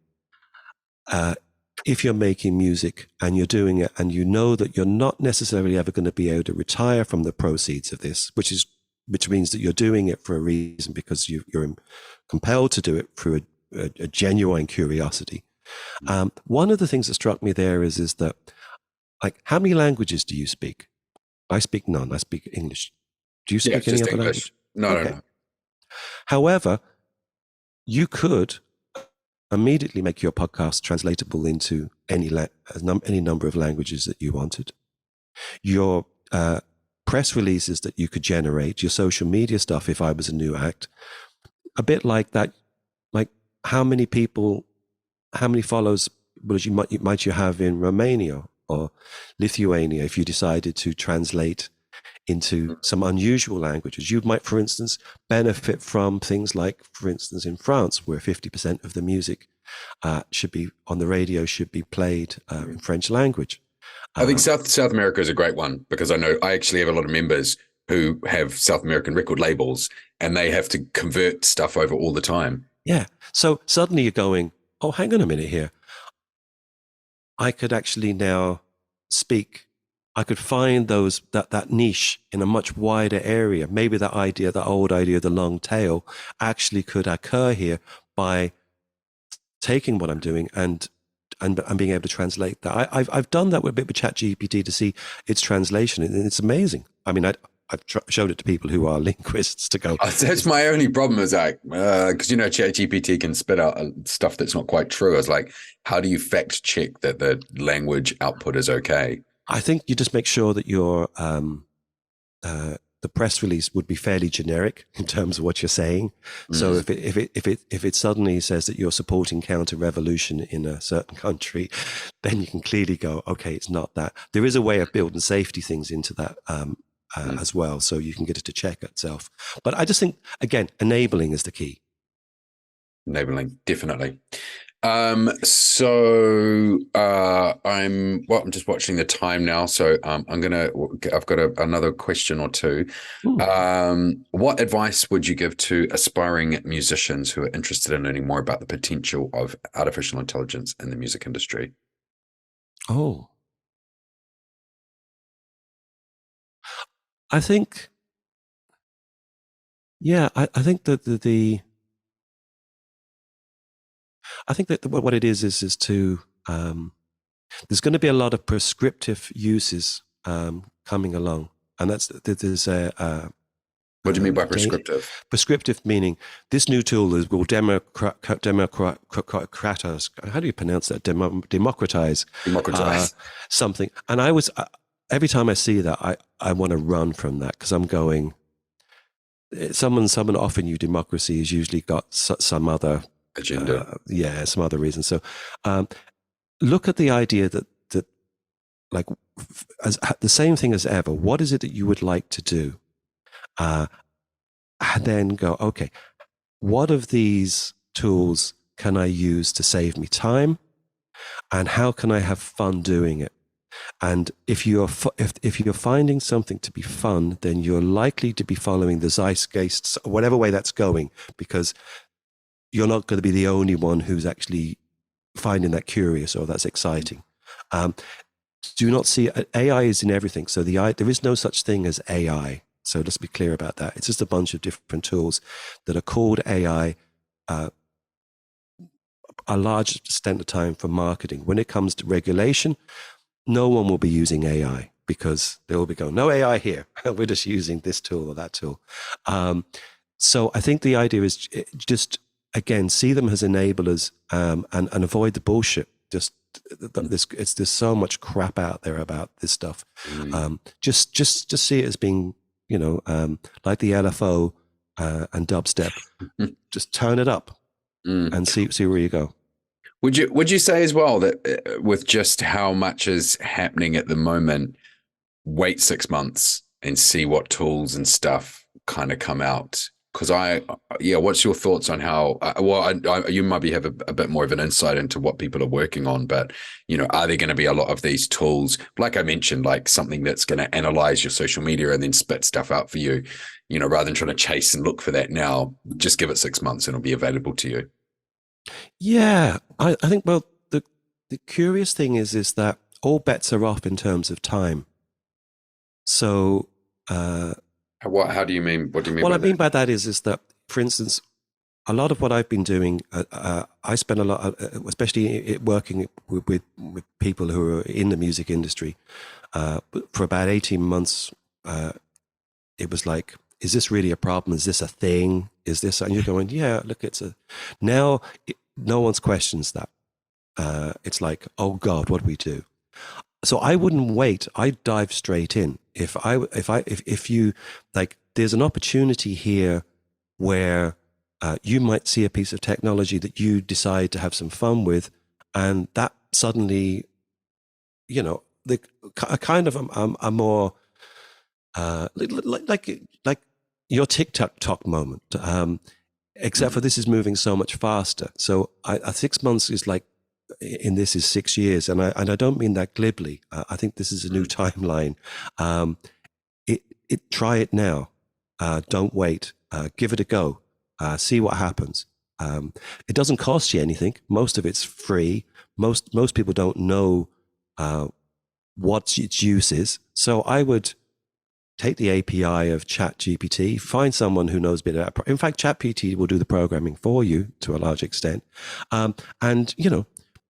If you're making music and you're doing it and you know that you're not necessarily ever going to be able to retire from the proceeds of this, which means that you're doing it for a reason, because you're compelled to do it through a genuine curiosity. One of the things that struck me there is that, like, how many languages do you speak? I speak none. I speak English. Do you speak any
just
other
English.
language?
No,
Okay.
no.
However, you could immediately make your podcast translatable into any number of languages that you wanted. Your press releases that you could generate, your social media stuff, if I was a new act, a bit like that, like how many followers might you have in Romania or Lithuania if you decided to translate into some unusual languages. You might, for instance, benefit from things like, for instance, in France, where 50% of the music should be on the radio, should be played in French language.
I think South America is a great one, because I know I actually have a lot of members who have South American record labels, and they have to convert stuff over all the time.
Yeah. So suddenly you're going, oh, hang on a minute here. I could actually now speak. I could find that niche in a much wider area. Maybe that old idea of the long tail actually could occur here by taking what I'm doing and being able to translate that. I've done that with a bit with ChatGPT to see its translation, and it's amazing. I mean, I've showed it to people who are linguists to go.
That's my only problem, is like, because ChatGPT can spit out stuff that's not quite true. I was like, how do you fact check that the language output is okay?
I think you just make sure that your the press release would be fairly generic in terms of what you're saying. So if it suddenly says that you're supporting counter-revolution in a certain country, then you can clearly go, okay, it's not that. There is a way of building safety things into that as well, so you can get it to check itself. But I just think, again, enabling is the key.
Enabling, definitely. I'm just watching the time now, so I've got another question or two. What advice would you give to aspiring musicians who are interested in learning more about the potential of artificial intelligence in the music industry?
I think, I think that I think that what it is to there's going to be a lot of prescriptive uses coming along, and there's a.
What do you mean by prescriptive?
Prescriptive meaning this new tool will democratize. How do you pronounce that? Democratize something. And every time I see that, I want to run from that, because I'm going. Someone offering you democracy has usually got some other
agenda.
Some other reason. So look at the idea that like as the same thing as ever. What is it that you would like to do? And then go, okay, what of these tools can I use to save me time? And how can I have fun doing it? And if you're finding something to be fun, then you're likely to be following the zeitgeist, whatever way that's going, because you're not going to be the only one who's actually finding that curious or that's exciting. Do not see AI is in everything. So there is no such thing as AI. So let's be clear about that. It's just a bunch of different tools that are called AI, a large extent of time for marketing. When it comes to regulation, no one will be using AI, because they will be going, no AI here. We're just using this tool or that tool. So I think the idea is just, again, see them as enablers and avoid the bullshit. There's so much crap out there about this stuff. Just see it as being, like the LFO and dubstep. Just turn it up and see where you go.
Would you say as well that with just how much is happening at the moment, wait 6 months and see what tools and stuff kind of come out? Because what's your thoughts on how? You might have a bit more of an insight into what people are working on, but are there going to be a lot of these tools, like I mentioned, like something that's going to analyze your social media and then spit stuff out for you, rather than trying to chase and look for that now? Just give it 6 months and it'll be available to you.
Yeah, I think. Well, the curious thing is that all bets are off in terms of time. So.
How do you mean? What do you mean?
What I mean by that is that, for instance, a lot of what I've been doing, I spend a lot, especially working with people who are in the music industry. For about 18 months, it was like, is this really a problem? Is this a thing? Is this, and you're going, yeah, look, no one's questions that. It's like, oh God, what do we do? So I wouldn't wait. I'd dive straight in. If you like, there's an opportunity here where you might see a piece of technology that you decide to have some fun with, and that suddenly, the a kind of a more like your TikTok moment. Except for this is moving so much faster. So 6 months is like, in this is 6 years, and I don't mean that glibly. I think this is a new timeline. Try it now. Don't wait. Give it a go. See what happens. It doesn't cost you anything. Most of it's free. Most people don't know what its use is. So I would take the API of ChatGPT, find someone who knows a bit about it. In fact, ChatGPT will do the programming for you to a large extent, and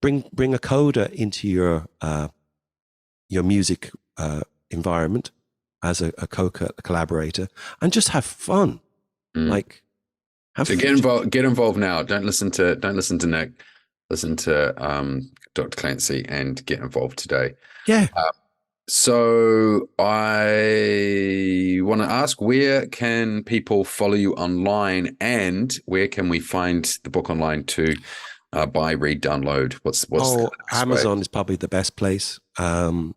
bring a coder into your music environment as a co-collaborator, and just have fun. Like,
get involved now. Don't listen to Nick. Listen to Dr. Clancy and get involved today.
Yeah.
So I want to ask, where can people follow you online, and where can we find the book online to buy, read, download? What's
Amazon is probably the best place to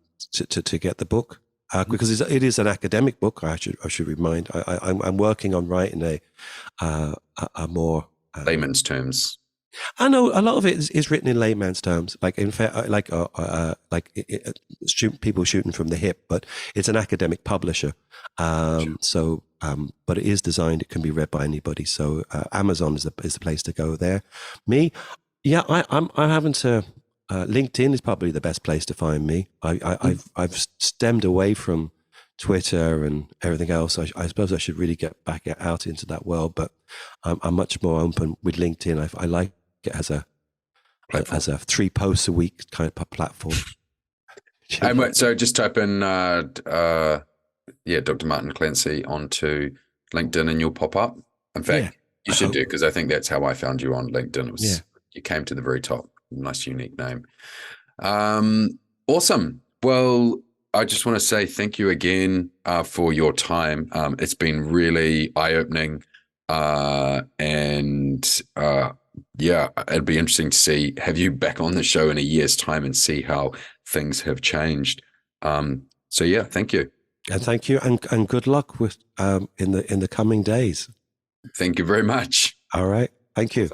get the book, because it is an academic book. I should remind. I'm working on writing a more
layman's terms.
I know a lot of it is written in layman's terms, like in fact, people shooting from the hip, but it's an academic publisher. Sure. But it is designed; it can be read by anybody. So Amazon is the place to go there. I'm having to. LinkedIn is probably the best place to find me. I've stemmed away from Twitter and everything else. I suppose I should really get back out into that world, but I'm much more open with LinkedIn. I like it as a 3 posts a week kind of platform.
So just type in Dr. Martin Clancy onto LinkedIn and you'll pop up. In fact, you should do, because I think that's how I found you on LinkedIn. You came to the very top. Nice, unique name. Awesome. Well, I just want to say thank you again for your time. It's been really eye-opening, and it'd be interesting to have you back on the show in a year's time and see how things have changed. Thank you.
And thank you, and good luck with in the coming days.
Thank you very much.
All right. Thank you.